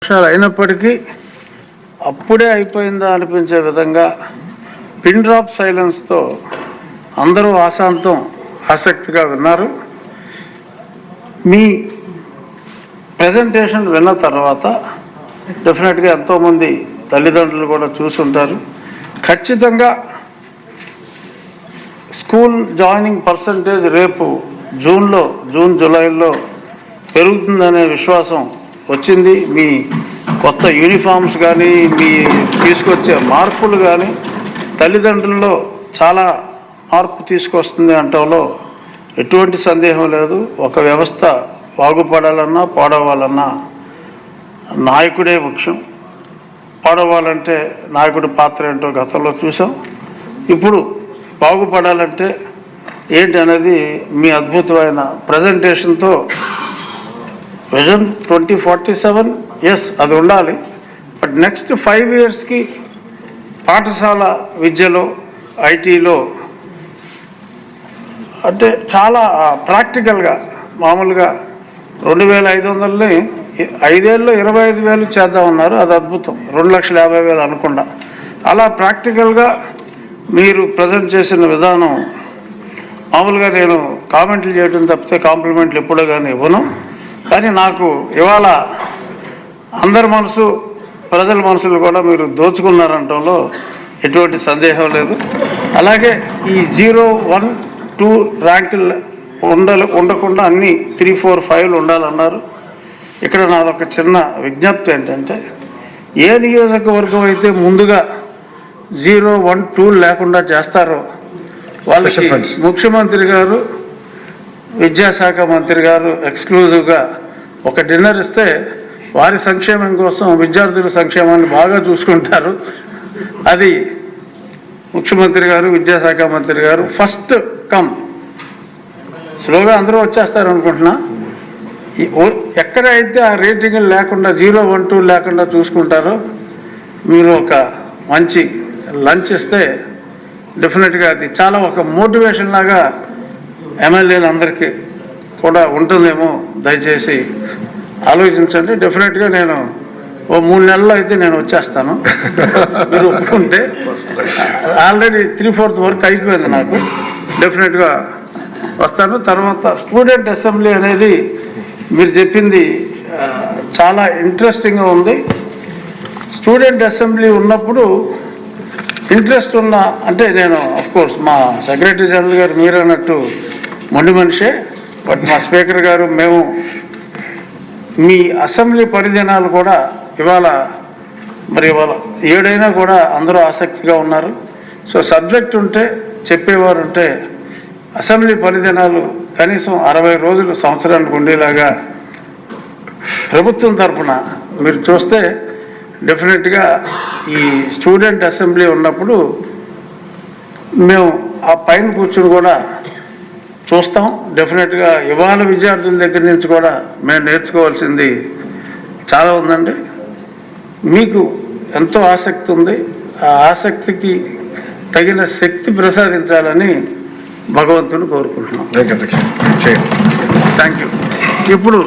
పక్షాలు అయినప్పటికీ అప్పుడే అయిపోయిందా అనిపించే విధంగా పిన్ డ్రాప్ సైలెన్స్తో అందరూ ఆశాంతం ఆసక్తిగా విన్నారు. మీ ప్రజెంటేషన్ విన్న తర్వాత డెఫినెట్గా ఎంతోమంది తల్లిదండ్రులు కూడా చూసుంటారు. ఖచ్చితంగా స్కూల్ జాయినింగ్ పర్సంటేజ్ రేపు జూన్ జూలైలో పెరుగుతుందనే విశ్వాసం వచ్చింది. మీ కొత్త యూనిఫామ్స్ కానీ, మీ తీసుకొచ్చే మార్పులు కానీ తల్లిదండ్రుల్లో చాలా మార్పు తీసుకొస్తుంది అంటంలో ఎటువంటి సందేహం లేదు. ఒక వ్యవస్థ బాగుపడాలన్నా పాడవాలన్నా నాయకుడే ముఖ్యం. పాడవాలంటే నాయకుడి పాత్ర ఏంటో గతంలో చూసాం. ఇప్పుడు బాగుపడాలంటే ఏంటి అనేది మీ అద్భుతమైన ప్రజెంటేషన్తో విజన్ 2047 అది ఉండాలి. బట్ నెక్స్ట్ 5 yearsకి పాఠశాల విద్యలో, ఐటీలో అంటే చాలా ప్రాక్టికల్గా మామూలుగా 2500ని 5 ఏళ్ళలో 25,000 చేద్దామన్నారు. అది అద్భుతం. 2,50,000 అనకుండా అలా ప్రాక్టికల్గా మీరు ప్రజెంట్ చేసిన విధానం మామూలుగా నేను కామెంట్లు చేయడం తప్పితే కాంప్లిమెంట్లు ఎప్పుడో కానీ ఇవ్వను. కానీ నాకు ఇవాళ అందరి మనసు, ప్రజల మనసులు కూడా మీరు దోచుకున్నారంటంలో ఎటువంటి సందేహం లేదు. అలాగే ఈ 0, 1, 2 ర్యాంకులు ఉండకుండా అన్నీ 3, 4, 5 ఉండాలన్నారు. ఇక్కడ నాదొక చిన్న విజ్ఞప్తి ఏంటంటే, ఏ నియోజకవర్గం అయితే ముందుగా 0, 1, 2 లేకుండా చేస్తారో వాళ్ళకి ముఖ్యమంత్రి గారు, విద్యాశాఖ మంత్రి గారు ఎక్స్క్లూజివ్గా ఒక డిన్నర్ ఇస్తే వారి సంక్షేమం కోసం విద్యార్థుల సంక్షేమాన్ని బాగా చూసుకుంటారు. అది ముఖ్యమంత్రి గారు, విద్యాశాఖ మంత్రి గారు ఫస్ట్ కమ్. స్లోగా అందరూ వచ్చేస్తారు అనుకుంటున్నా. ఎక్కడైతే ఆ రేటింగ్ లేకుండా 0, 1, 2 లేకుండా చూసుకుంటారో మీరు ఒక మంచి లంచ్ ఇస్తే డెఫినెట్గా అది చాలా ఒక మోటివేషన్ లాగా ఎమ్మెల్యేలు అందరికీ కూడా ఉంటుందేమో. దయచేసి ఆలోచించండి. డెఫినెట్గా నేను 3 నెలల్లో అయితే నేను వచ్చేస్తాను. మీరు ఒప్పుకుంటే ఆల్రెడీ 3/4 వరకు అయిపోయింది నాకు. డెఫినెట్గా వస్తాను. తర్వాత స్టూడెంట్ అసెంబ్లీ అనేది మీరు చెప్పింది చాలా ఇంట్రెస్టింగ్గా ఉంది. స్టూడెంట్ అసెంబ్లీ ఉన్నప్పుడు ఇంట్రెస్ట్ ఉన్న అంటే నేను అఫ్కోర్స్ మా సెక్రటరీ జనరల్ గారు మీరు అన్నట్టు మొండి మనిషే. బట్ మా స్పీకర్ గారు మేము మీ అసెంబ్లీ పరిదినాలు కూడా ఇవాళ 7 అయినా కూడా అందరూ ఆసక్తిగా ఉన్నారు. సో సబ్జెక్ట్ ఉంటే చెప్పేవారు ఉంటే అసెంబ్లీ పరిదినాలు కనీసం 60 రోజులు సంవత్సరానికి ఉండేలాగా ప్రభుత్వం తరఫున మీరు చూస్తే డెఫినెట్గా ఈ స్టూడెంట్ అసెంబ్లీ ఉన్నప్పుడు మేము ఆ పైన కూర్చుని కూడా చూస్తాం. డెఫినెట్గా ఇవాళ విద్యార్థుల దగ్గర నుంచి కూడా మేము నేర్చుకోవాల్సింది చాలా ఉందండి. మీకు ఎంతో ఆసక్తి ఉంది. ఆ ఆసక్తికి తగిన శక్తి ప్రసాదించాలని భగవంతుని కోరుకుంటున్నాం. Thank you. ఇప్పుడు